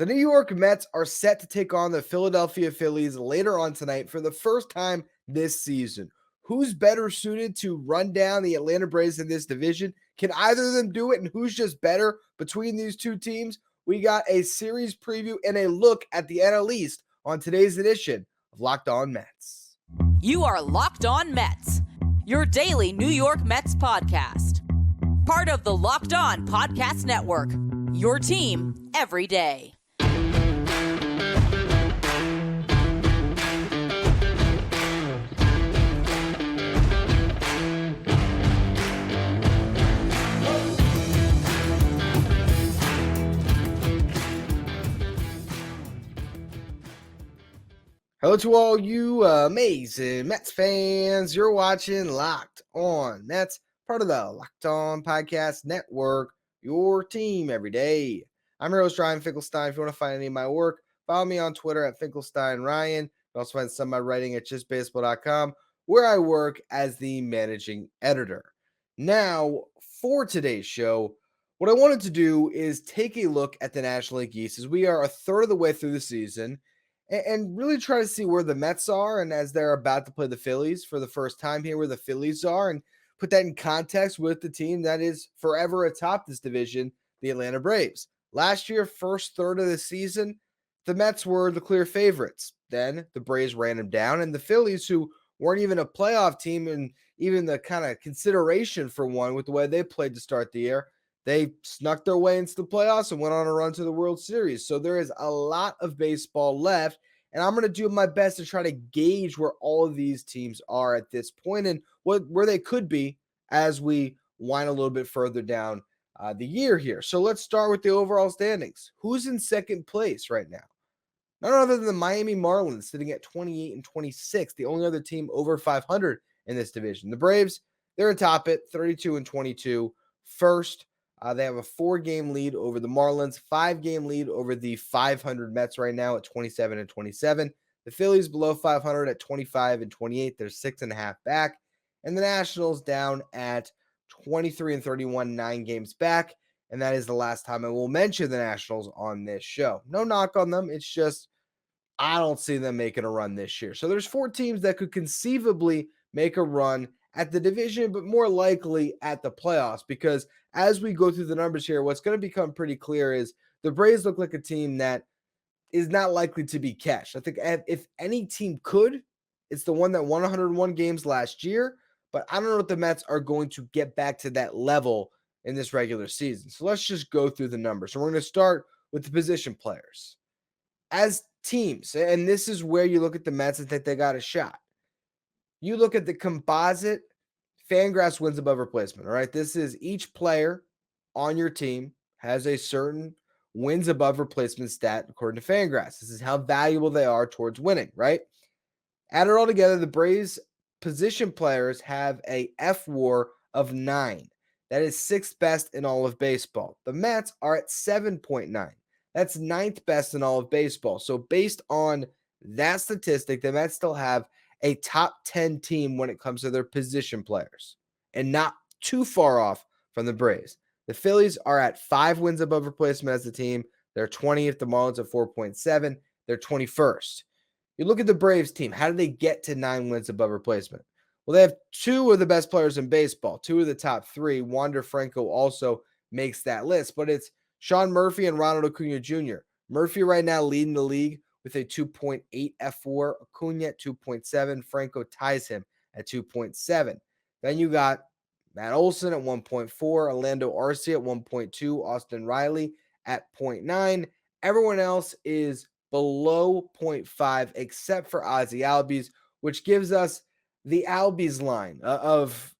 The New York Mets are set to take on the Philadelphia Phillies later on tonight for the first time this season. Who's better suited to run down the Atlanta Braves in this division? Can either of them do it? And who's just better between these two teams? We got a series preview and a look at the NL East on today's edition of Locked On Mets. You are Locked On Mets, your daily New York Mets podcast. Part of the Locked On Podcast Network, your team every day. Hello to all you amazing Mets fans. You're watching Locked On Mets, part of the Locked On Podcast Network, your team every day. I'm your host, Ryan Finkelstein. If you want to find any of my work, follow me on Twitter at FinkelsteinRyan. You can also find some of my writing at justbaseball.com, where I work as the managing editor. Now, for today's show, what I wanted to do is take a look at the National League East as we are a third of the way through the season, and really try to see where the Mets are, and as they're about to play the Phillies for the first time here, where the Phillies are, and put that in context with the team that is forever atop this division, the Atlanta Braves. Last year, first third of the season, the Mets were the clear favorites. Then the Braves ran them down, and the Phillies, who weren't even a playoff team and even the kind of consideration for one with the way they played to start the year, they snuck their way into the playoffs and went on a run to the World Series. So there is a lot of baseball left, and I'm going to do my best to try to gauge where all of these teams are at this point and where they could be as we wind a little bit further down the year here. So let's start with the overall standings. Who's in second place right now? None other than the Miami Marlins, sitting at 28 and 26, the only other team over 500 in this division. The Braves, they're atop it, 32 and 22, first. They have a 4-game lead over the Marlins, 5-game lead over the 500 Mets right now at 27 and 27. The Phillies below 500 at 25 and 28. They're 6.5 back. And the Nationals down at 23 and 31, 9 games back. And that is the last time I will mention the Nationals on this show. No knock on them. It's just I don't see them making a run this year. So there's 4 teams that could conceivably make a run at the division, but more likely at the playoffs, because as we go through the numbers here, what's going to become pretty clear is the Braves look like a team that is not likely to be cashed. I think if any team could, it's the one that won 101 games last year, but I don't know if the Mets are going to get back to that level in this regular season. So let's just go through the numbers. So we're going to start with the position players. As teams, and this is where you look at the Mets and think they got a shot. You look at the composite, FanGraphs wins above replacement, all right? This is each player on your team has a certain wins above replacement stat according to FanGraphs. This is how valuable they are towards winning, right? Add it all together, the Braves position players have a F-WAR of 9. That is 6th best in all of baseball. The Mets are at 7.9. That's 9th best in all of baseball. So based on that statistic, the Mets still have a top 10 team when it comes to their position players, and not too far off from the Braves. The Phillies are at 5 wins above replacement as a team. They're 20th. The Marlins at 4.7. They're 21st. You look at the Braves team. How did they get to 9 wins above replacement? Well, they have 2 of the best players in baseball, 2 of the top 3. Wander Franco also makes that list, but it's Sean Murphy and Ronald Acuna Jr. Murphy right now leading the league with a 2.8 F-WAR, Acuna at 2.7. Franco ties him at 2.7. Then you got Matt Olson at 1.4, Orlando Arcia at 1.2, Austin Riley at 0.9. Everyone else is below 0.5 except for Ozzie Albies, which gives us the Albies line of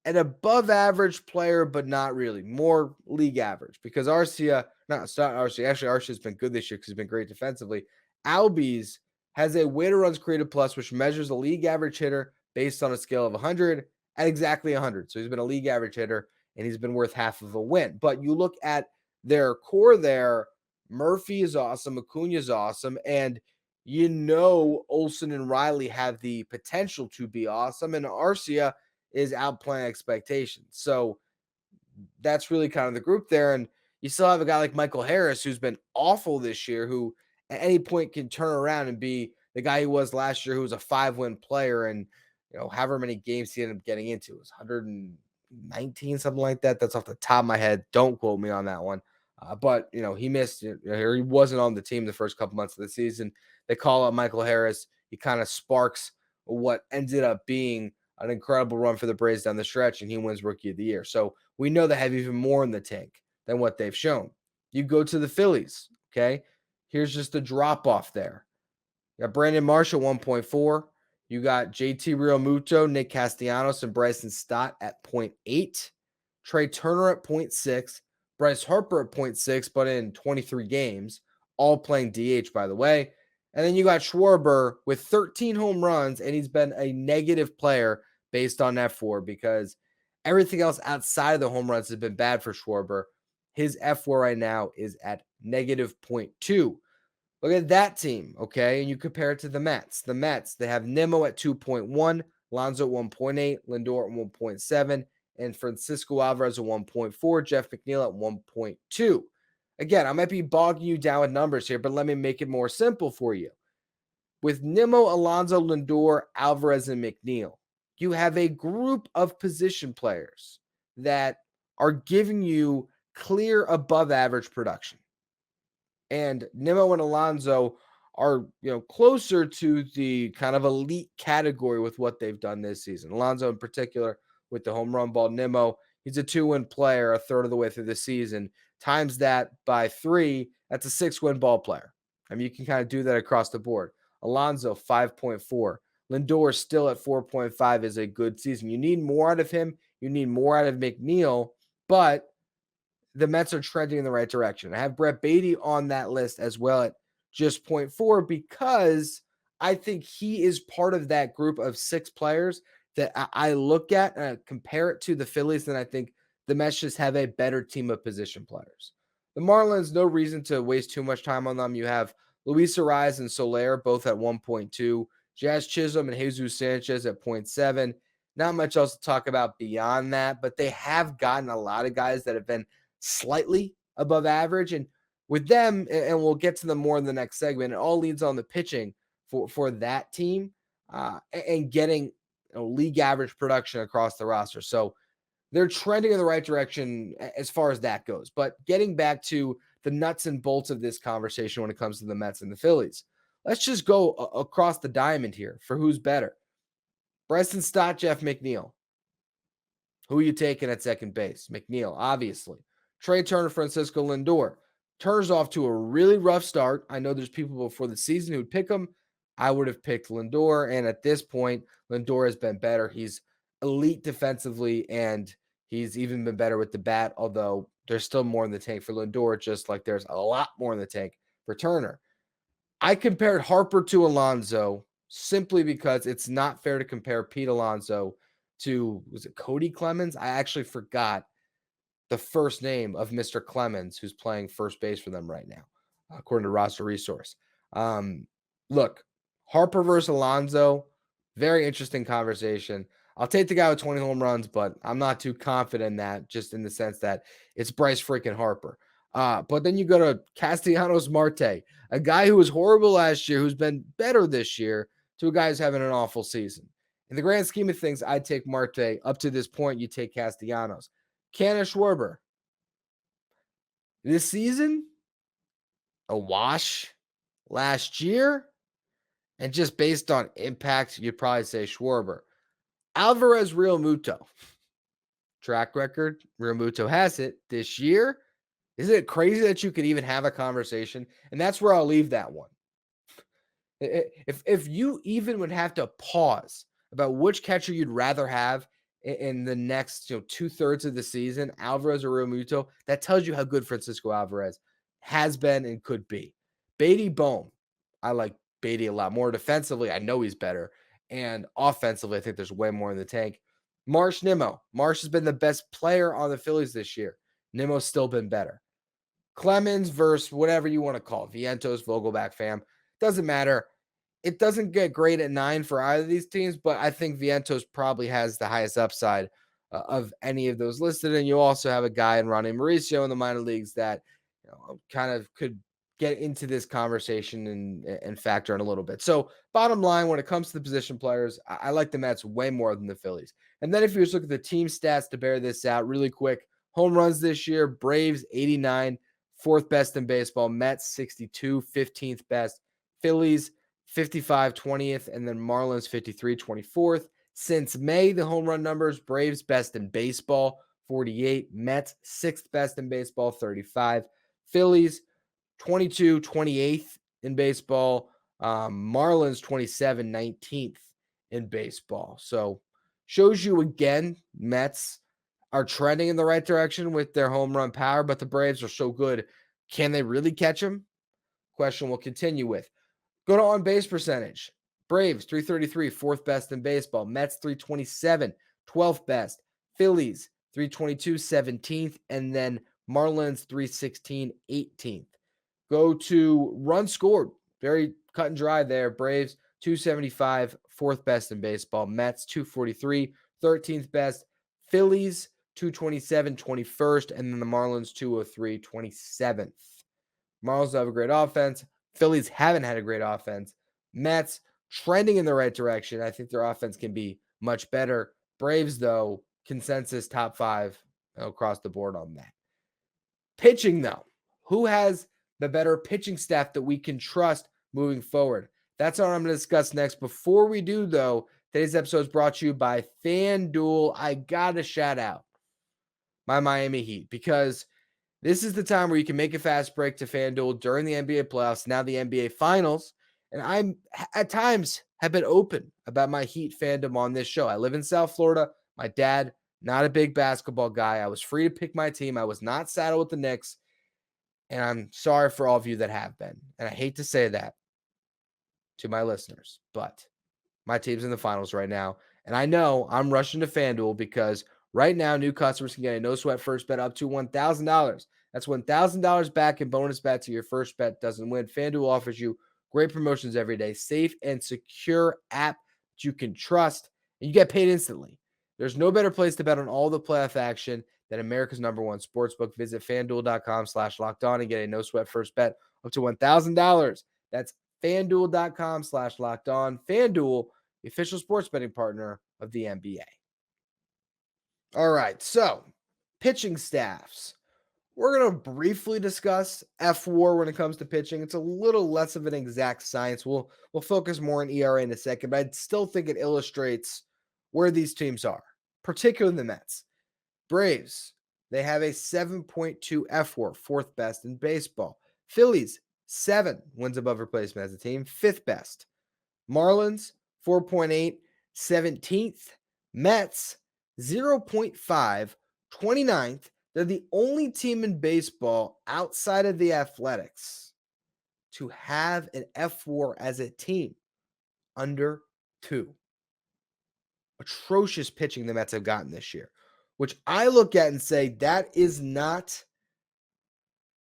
an above average player, but not really, more league average, because Arcia, it's not Arcia. Actually, Arcia's been good this year because he's been great defensively. Albies has a weighted runs created plus, which measures a league average hitter based on a scale of 100 at exactly 100. So he's been a league average hitter, and he's been worth half of a win. But you look at their core there, Murphy is awesome, Acuna is awesome, and you know Olson and Riley have the potential to be awesome, and Arcia is outplaying expectations. So that's really kind of the group there. And You still have a guy like Michael Harris, who's been awful this year, who at any point can turn around and be the guy he was last year, who was a 5-win player. And, however many games he ended up getting into, it was 119, something like that. That's off the top of my head. Don't quote me on that one. But, he missed, or he wasn't on the team the first couple months of the season. They call up Michael Harris. He kind of sparks what ended up being an incredible run for the Braves down the stretch, and he wins Rookie of the Year. So we know they have even more in the tank than what they've shown. You go to the Phillies, okay? Here's just a drop off there. You got Brandon Marshall 1.4. You got JT Realmuto, Nick Castellanos, and Bryson Stott at 0.8. Trey Turner at 0.6. Bryce Harper at 0.6, but in 23 games, all playing DH, by the way. And then you got Schwarber with 13 home runs, and he's been a negative player based on F4 because everything else outside of the home runs has been bad for Schwarber. His F4 right now is at negative 0.2. Look at that team, okay? And you compare it to the Mets. The Mets, they have Nimmo at 2.1, Lonzo at 1.8, Lindor at 1.7, and Francisco Alvarez at 1.4, Jeff McNeil at 1.2. Again, I might be bogging you down with numbers here, but let me make it more simple for you. With Nimmo, Alonso, Lindor, Alvarez, and McNeil, you have a group of position players that are giving you clear above average production. And Nimmo and Alonso are, closer to the kind of elite category with what they've done this season. Alonso in particular with the home run ball. Nimmo, he's a 2-win player a third of the way through the season. Times that by 3, that's a 6-win ball player. I mean, you can kind of do that across the board. Alonso, 5.4. Lindor still at 4.5 is a good season. You need more out of him. You need more out of McNeil, but the Mets are trending in the right direction. I have Brett Beatty on that list as well at just 0.4 because I think he is part of that group of 6 players that I look at and compare it to the Phillies, and I think the Mets just have a better team of position players. The Marlins, no reason to waste too much time on them. You have Luis Ariz and Soler both at 1.2, Jazz Chisholm and Jesus Sanchez at 0.7. Not much else to talk about beyond that, but they have gotten a lot of guys that have been slightly above average. And with them, and we'll get to them more in the next segment, it all leads on the pitching for that team and getting league average production across the roster. So they're trending in the right direction as far as that goes. But getting back to the nuts and bolts of this conversation when it comes to the Mets and the Phillies, let's just go across the diamond here for who's better. Bryson Stott, Jeff McNeil. Who are you taking at second base? McNeil, obviously. Trey Turner, Francisco Lindor. Turner's off to a really rough start. I know there's people before the season who'd pick him. I would have picked Lindor, and at this point, Lindor has been better. He's elite defensively, and he's even been better with the bat, although there's still more in the tank for Lindor, just like there's a lot more in the tank for Turner. I compared Harper to Alonso simply because it's not fair to compare Pete Alonso to, was it Cody Clemens? I actually forgot the first name of Mr. Clemens, who's playing first base for them right now, according to Roster Resource. Look, Harper versus Alonso, very interesting conversation. I'll take the guy with 20 home runs, but I'm not too confident in that, just in the sense that it's Bryce freaking Harper. But then you go to Castellanos Marte, a guy who was horrible last year, who's been better this year, to a guy who's having an awful season. In the grand scheme of things, I'd take Marte. Up to this point, you take Castellanos. Canna Schwarber. This season, a wash. Last year, and just based on impact, you'd probably say Schwarber. Alvarez, Realmuto. Track record, Realmuto has it. This year, isn't it crazy that you could even have a conversation? And that's where I'll leave that one. If you even would have to pause about which catcher you'd rather have in the next 2/3 of the season, Alvarez or Realmuto, that tells you how good Francisco Alvarez has been and could be. Beatty, Bohm. I like Beatty a lot more. Defensively, I know he's better. And offensively, I think there's way more in the tank. Marsh, Nimmo. Marsh has been the best player on the Phillies this year. Nimmo's still been better. Clemens versus whatever you want to call it. Vientos, Vogelback, fam. Doesn't matter. It doesn't get great at 9 for either of these teams, but I think Vientos probably has the highest upside of any of those listed. And you also have a guy in Ronnie Mauricio in the minor leagues that kind of could get into this conversation and factor in a little bit. So bottom line, when it comes to the position players, I like the Mets way more than the Phillies. And then if you just look at the team stats to bear this out really quick, home runs this year, Braves 89, fourth best in baseball, Mets 62, 15th best, Phillies 55, 20th, and then Marlins 53, 24th. Since May, the home run numbers, Braves best in baseball, 48, Mets sixth best in baseball, 35, Phillies 22, 28th in baseball, Marlins 27, 19th in baseball. So shows you again, Mets are trending in the right direction with their home run power, but the Braves are so good. Can they really catch them? Question we'll continue with. Go to on base percentage. Braves 333, fourth best in baseball. Mets 327, 12th best. Phillies 322, 17th. And then Marlins 316, 18th. Go to run scored. Very cut and dry there. Braves 275, fourth best in baseball. Mets 243, 13th best. Phillies 227, 21st. And then the Marlins 203, 27th. Marlins have a great offense. Phillies haven't had a great offense. Mets trending in the right direction. I think their offense can be much better. Braves, though, consensus top 5 across the board on that. Pitching, though, who has the better pitching staff that we can trust moving forward? That's what I'm going to discuss next. Before we do, though, today's episode is brought to you by FanDuel. I got to shout out my Miami Heat because this is the time where you can make a fast break to FanDuel during the NBA playoffs, now the NBA Finals. And I'm at times have been open about my Heat fandom on this show. I live in South Florida. My dad, not a big basketball guy. I was free to pick my team. I was not saddled with the Knicks. And I'm sorry for all of you that have been. And I hate to say that to my listeners, but my team's in the finals right now. And I know I'm rushing to FanDuel because right now new customers can get a no sweat first bet up to $1,000. That's $1,000 back in bonus bets if your first bet doesn't win. FanDuel offers you great promotions every day, safe and secure app that you can trust, and you get paid instantly. There's no better place to bet on all the playoff action than America's #1 sportsbook. Visit FanDuel.com/lockedon and get a no sweat first bet up to $1,000. That's FanDuel.com/lockedon. FanDuel, the official sports betting partner of the NBA. All right, so pitching staffs. We're going to briefly discuss F-WAR when it comes to pitching. It's a little less of an exact science. We'll focus more on ERA in a second, but I still think it illustrates where these teams are, particularly the Mets. Braves, they have a 7.2 F-WAR, fourth best in baseball. Phillies, 7 wins above replacement as a team, fifth best. Marlins, 4.8, 17th. Mets, 0.5, 29th. They're the only team in baseball outside of the Athletics to have an F-WAR as a team under 2. Atrocious pitching the Mets have gotten this year, which I look at and say that is not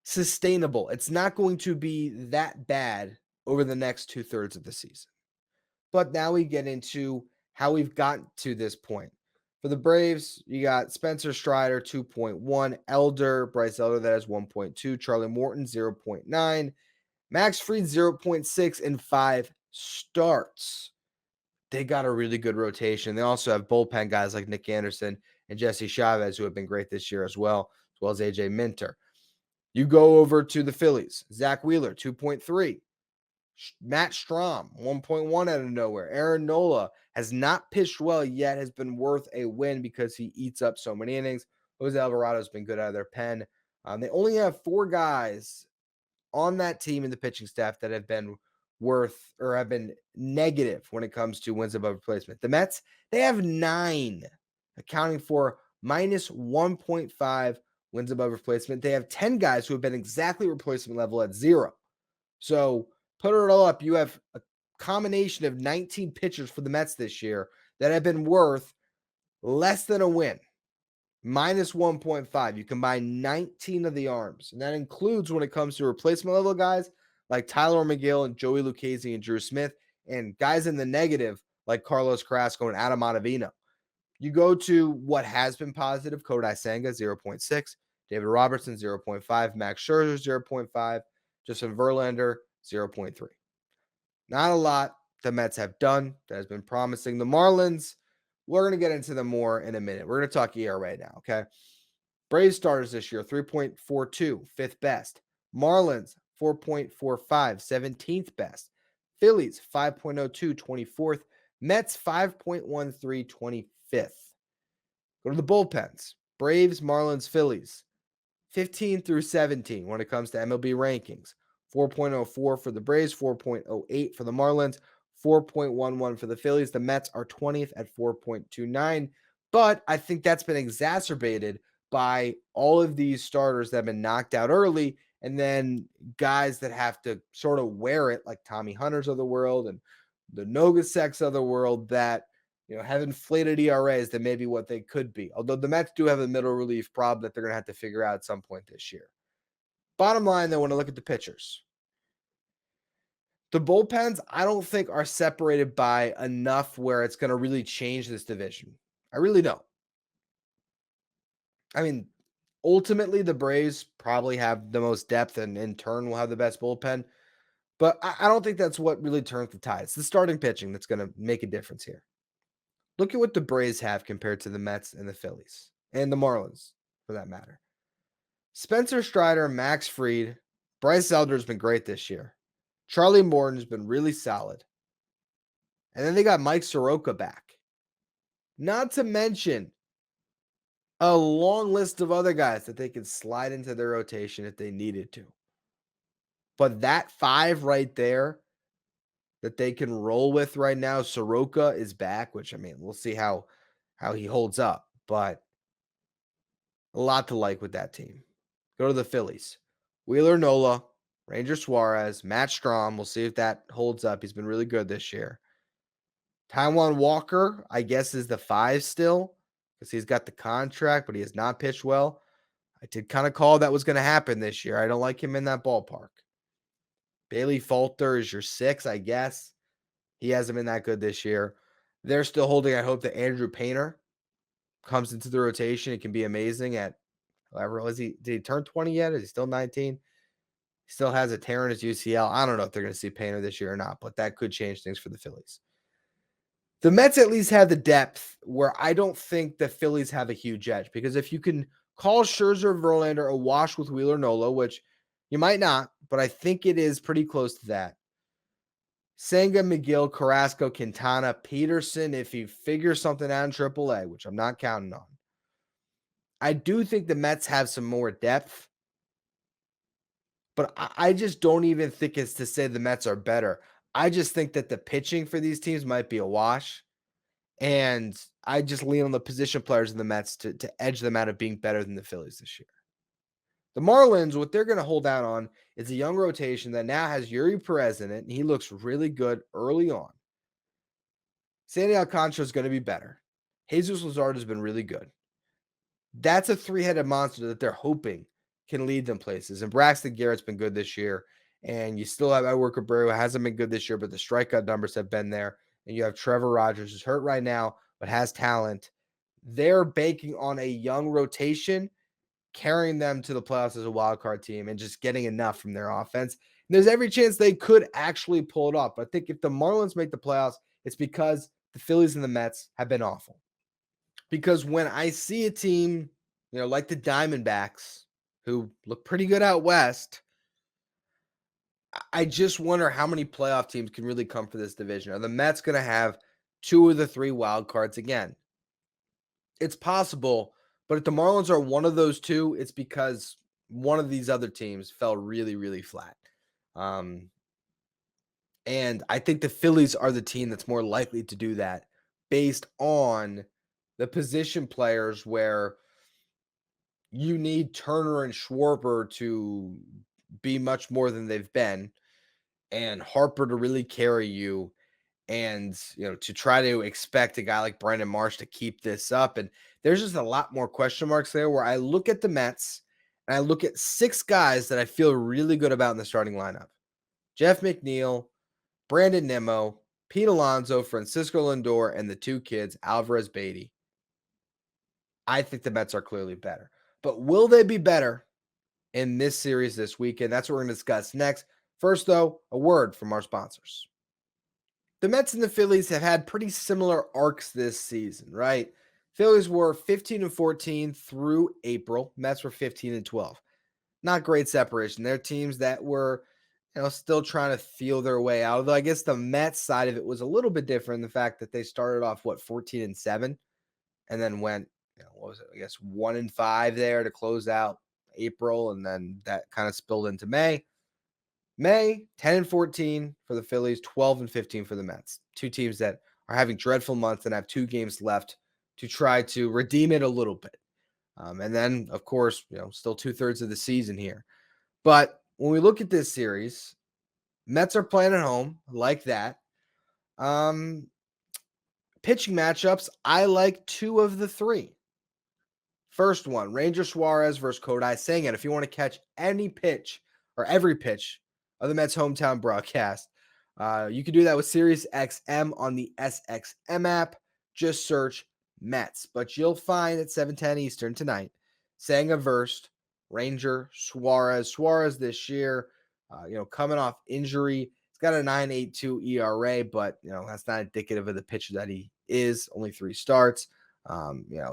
sustainable. It's not going to be that bad over the next 2/3 of the season. But now we get into how we've gotten to this point. For the Braves, you got Spencer Strider, 2.1, Bryce Elder, that has 1.2, Charlie Morton, 0.9, Max Fried, 0.6, in 5 starts. They got a really good rotation. They also have bullpen guys like Nick Anderson and Jesse Chavez, who have been great this year as well as AJ Minter. You go over to the Phillies, Zach Wheeler, 2.3. Matt Strahm, 1.1 out of nowhere. Aaron Nola has not pitched well yet, has been worth a win because he eats up so many innings. Jose Alvarado has been good out of their pen. They only have 4 guys on that team in the pitching staff that have been worth or have been negative when it comes to wins above replacement. The Mets, they have 9, accounting for minus 1.5 wins above replacement. They have 10 guys who have been exactly replacement level at 0. So put it all up, you have a combination of 19 pitchers for the Mets this year that have been worth less than a win, minus 1.5. You combine 19 of the arms, and that includes when it comes to replacement level guys like Tyler McGill and Joey Lucchesi and Drew Smith, and guys in the negative like Carlos Carrasco and Adam Ottavino. You go to what has been positive, Kodai Senga, 0.6, David Robertson, 0.5, Max Scherzer, 0.5, Justin Verlander, 0.3. Not a lot the Mets have done that has been promising. The Marlins, we're going to get into them more in a minute. We're going to talk ERA now, okay? Braves starters this year, 3.42, fifth best. Marlins, 4.45, 17th best. Phillies, 5.02, 24th. Mets, 5.13, 25th. Go to the bullpens. Braves, Marlins, Phillies, 15 through 17 when it comes to MLB rankings. 4.04 for the Braves, 4.08 for the Marlins, 4.11 for the Phillies. The Mets are 20th at 4.29, but I think that's been exacerbated by all of these starters that have been knocked out early, and then guys that have to sort of wear it, like Tommy Hunters of the world and the Nogaseks of the world, that have inflated ERAs than maybe what they could be. Although the Mets do have a middle relief problem that they're going to have to figure out at some point this year. Bottom line, though, when I look at the pitchers, the bullpens, I don't think are separated by enough where it's going to really change this division. I really don't. I mean, ultimately, the Braves probably have the most depth and in turn will have the best bullpen. But I don't think that's what really turns the tide. It's the starting pitching that's going to make a difference here. Look at what the Braves have compared to the Mets and the Phillies and the Marlins, for that matter. Spencer Strider, Max Fried, Bryce Elder's been great this year. Charlie Morton's been really solid. And then they got Mike Soroka back. Not to mention a long list of other guys that they could slide into their rotation if they needed to. But that five right there that they can roll with right now, Soroka is back, which, I mean, we'll see how he holds up. But a lot to like with that team. Go to the Phillies. Wheeler Nola, Ranger Suarez, Matt Strahm. We'll see if that holds up. He's been really good this year. Taijuan Walker, I guess, is the 5 still because he's got the contract, but he has not pitched well. I did kind of call that was going to happen this year. I don't like him in that ballpark. Bailey Falter is your 6, I guess. He hasn't been that good this year. They're still holding, I hope, that Andrew Painter comes into the rotation. It can be amazing at however. Did he turn 20 yet? Is he still 19? He still has a tear in his UCL. I don't know if they're going to see Painter this year or not, but that could change things for the Phillies. The Mets at least have the depth where I don't think the Phillies have a huge edge, because if you can call Scherzer, Verlander a wash with Wheeler Nola, which you might not, but I think it is pretty close to that. Senga, McGill, Carrasco, Quintana, Peterson, if he figures something out in AAA, which I'm not counting on. I do think the Mets have some more depth, but I just don't even think it's to say the Mets are better. I just think that the pitching for these teams might be a wash, and I just lean on the position players in the Mets to edge them out of being better than the Phillies this year. The Marlins, what they're going to hold out on is a young rotation that now has Yuri Perez in it, and he looks really good early on. Sandy Alcantara is going to be better. Jesus Luzardo has been really good. That's a 3-headed monster that they're hoping can lead them places. And Braxton Garrett's been good this year. And you still have Edward Cabrera, who hasn't been good this year, but the strikeout numbers have been there. And you have Trevor Rogers, who's hurt right now, but has talent. They're banking on a young rotation, carrying them to the playoffs as a wild card team and just getting enough from their offense. And there's every chance they could actually pull it off. But I think if the Marlins make the playoffs, it's because the Phillies and the Mets have been awful. Because when I see a team, like the Diamondbacks, who look pretty good out west, I just wonder how many playoff teams can really come for this division. Are the Mets going to have 2 of the 3 wild cards again? It's possible, but if the Marlins are one of those 2, it's because one of these other teams fell really, really flat. And I think the Phillies are the team that's more likely to do that based on the position players, where you need Turner and Schwarber to be much more than they've been, and Harper to really carry you, and to try to expect a guy like Brandon Marsh to keep this up. And there's just a lot more question marks there, where I look at the Mets and I look at 6 guys that I feel really good about in the starting lineup. Jeff McNeil, Brandon Nimmo, Pete Alonso, Francisco Lindor, and the 2 kids, Alvarez, Beatty. I think the Mets are clearly better. But will they be better in this series this weekend? That's what we're going to discuss next. First, though, a word from our sponsors. The Mets and the Phillies have had pretty similar arcs this season, right? Phillies were 15-14 through April. Mets were 15-12. Not great separation. They're teams that were, still trying to feel their way out. Although I guess the Mets side of it was a little bit different. The fact that they started off 14-7, and then went, what was it? I guess 1-5 there to close out April, and then that kind of spilled into May. May 10-14 for the Phillies, 12-15 for the Mets. Two teams that are having dreadful months and have 2 games left to try to redeem it a little bit. And then, of course, still 2/3 of the season here. But when we look at this series, Mets are playing at home, like that. Pitching matchups, I like 2 of the 3. First one, Ranger Suarez versus Kodai Senga. If you want to catch any pitch or every pitch of the Mets hometown broadcast, you can do that with Sirius XM on the SXM app. Just search Mets. But you'll find at 7:10 Eastern tonight, Senga versus Ranger Suarez. Suarez this year, coming off injury. He's got a 9.82 ERA, but, that's not indicative of the pitcher that he is. Only 3 starts.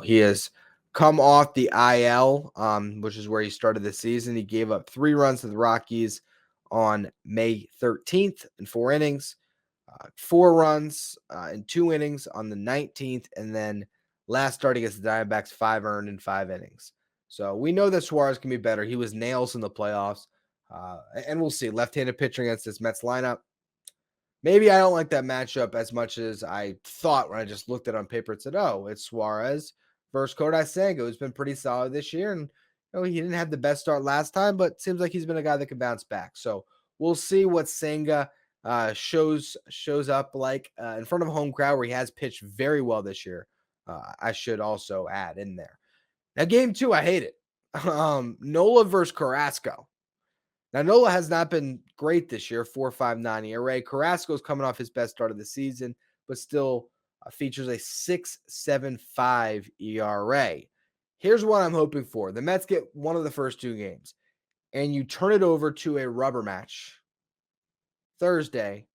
He has come off the IL, which is where he started the season. He gave up 3 runs to the Rockies on May 13th in 4 innings, 4 runs in 2 innings on the 19th, and then last start against the Diamondbacks, 5 earned in 5 innings. So we know that Suarez can be better. He was nails in the playoffs, and we'll see. Left-handed pitcher against this Mets lineup. Maybe I don't like that matchup as much as I thought when I just looked at it on paper and said, oh, it's Suarez versus Kodai Senga, who's been pretty solid this year. And he didn't have the best start last time, but seems like he's been a guy that can bounce back. So we'll see what Senga shows up like in front of a home crowd, where he has pitched very well this year. I should also add in there. Now, game 2, I hate it. Nola versus Carrasco. Now, Nola has not been great this year, 4.59 ERA. Carrasco's coming off his best start of the season, but still features a 6.75 ERA. Here's what I'm hoping for. The Mets get one of the first 2 games, and you turn it over to a rubber match Thursday,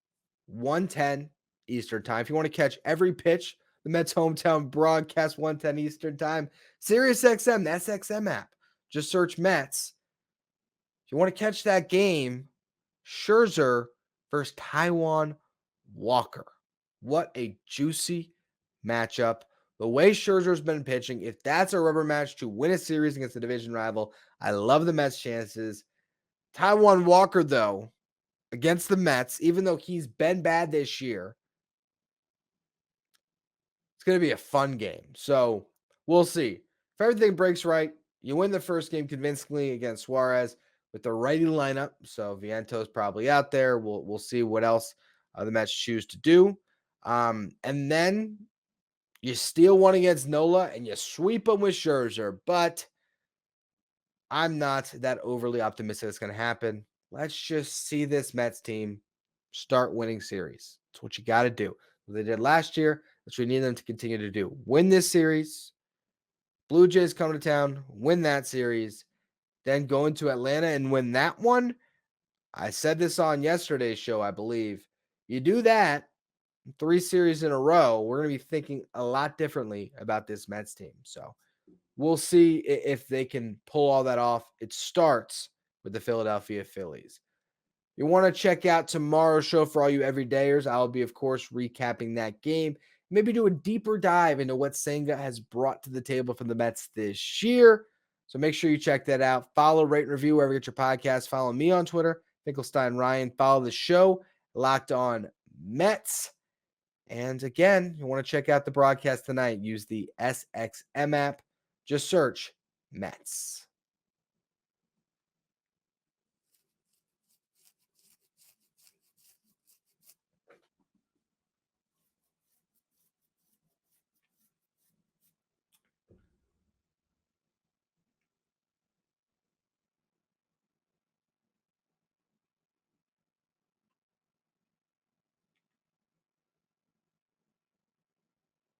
1:10 Eastern time. If you want to catch every pitch, the Mets hometown broadcast, 1:10 Eastern time, Sirius XM, the SXM app. Just search Mets. If you want to catch that game, Scherzer versus Taijuan Walker. What a juicy matchup. The way Scherzer's been pitching, if that's a rubber match to win a series against a division rival, I love the Mets' chances. Taijuan Walker, though, against the Mets, even though he's been bad this year, it's going to be a fun game. So we'll see. If everything breaks right, you win the first game convincingly against Suarez with the righty lineup. So Viento's probably out there. We'll see what else the Mets choose to do. And then you steal one against Nola and you sweep them with Scherzer. But I'm not that overly optimistic it's going to happen. Let's just see this Mets team start winning series. That's what you got to do. What they did last year, that's what we need them to continue to do. Win this series. Blue Jays come to town, win that series, then go into Atlanta and win that one. I said this on yesterday's show, I believe. You do that 3 series in a row, we're going to be thinking a lot differently about this Mets team. So we'll see if they can pull all that off. It starts with the Philadelphia Phillies. You want to check out tomorrow's show for all you everydayers. I'll be, of course, recapping that game. Maybe do a deeper dive into what Senga has brought to the table for the Mets this year. So make sure you check that out. Follow, rate, and review wherever you get your podcast. Follow me on Twitter, Finkelstein Ryan. Follow the show, Locked On Mets. And again, you want to check out the broadcast tonight, use the SXM app. Just search Mets.